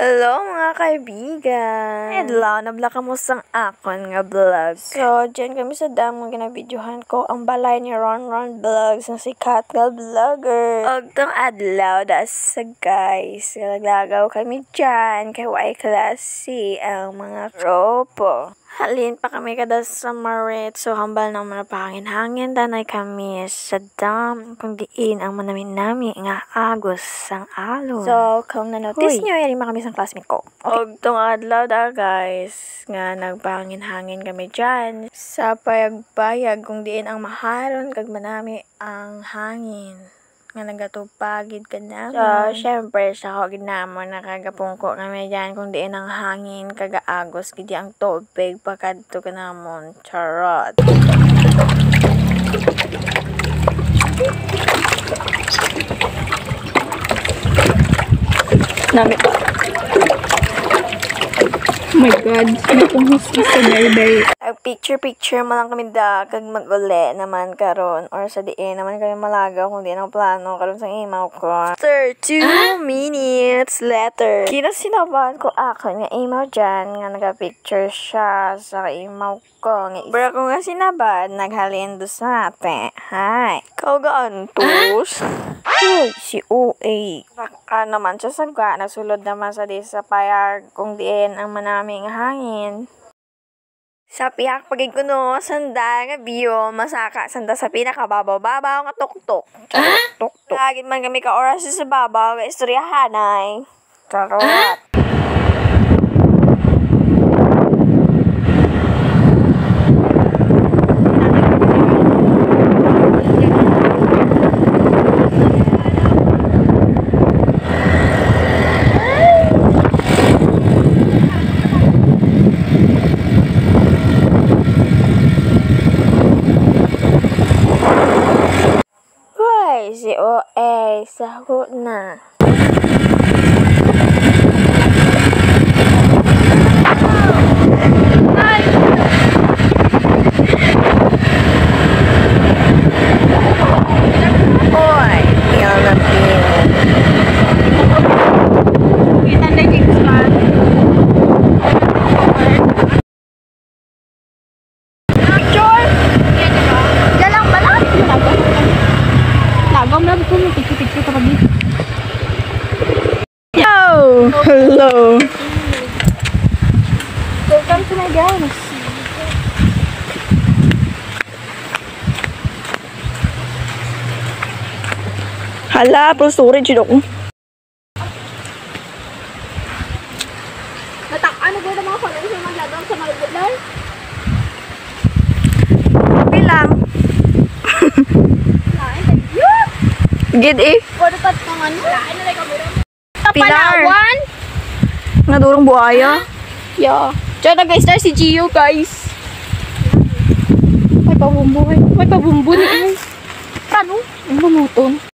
Hello mga kaibigan! Hello, nabla ka mo sang akon nga vlog. So, dyan kami sa damong ginabidyohan ko ang balay ni Ron Vlogs na sikat nga vlogger. Og tong adlaw sa guys, naglagaw kami dyan kay Y klase ang mga tropo. Halin pa kami kada sa marit, so hambal ng mga pangin-hangin danay kami sa dam kung diin ang manamin-nami nga agos sang alon. So, kung na-notice nyo, yan kami sa classmate ko. Okay. Og tong adlaw guys, nga nagpangin-hangin kami dyan sa payag-payag kung diin ang maharon kag manami ang hangin nga nagatupagid ka naman. So, syempre, sa ako ginamon, nakagapungko kami dyan kung diin ang hangin, kagaagos, gidi ang tubig, pagkadto ka namon. Charot! Namit ba? Oh my God, sino pong husky sa day-day? Picture mo lang kami kag mag-uli naman karon or sa diin naman kami malagaw kung di na plano karon sa imaw ko. After 2 minutes later, kinasinabahan ko ako nga imaw dyan nga nagka-picture siya sa imaw ko. Bro, kung nga sinabad, naghalin do sa ate. Hi! Kaugaan tus? Uy, si OA. Baka naman siya sagwa, nasulod naman sa di sa payag kung diin ang manaming hangin. Sa piyak pagig ko no, sanda nga biyo, masaka, sanda sa pinakababaw-babaw nga tuktok. Charot, tuktok. Lagin man kami ka oras sa babaw, nga istoryahanay. Charot. Si OA, saho na. Hoy, feel na feel. Kita na yung spot. Picture! Galang ba lang? Lagom lang po mo, picture ka pag-ibig. Yo! Hello! Welcome to my guys. Hala, pro storage yun ako. Ano ba na mga followers yung maglagaw sa mga bulan? Bilang. Gid eh. Pwede tat ng ano? Lain na lang kami rin. Pilar. Palawan? Nga durong buhaya. Yeah. Diyan na guys, si Gio guys. May pabumbu ni ay. Ano? Ang bumuton.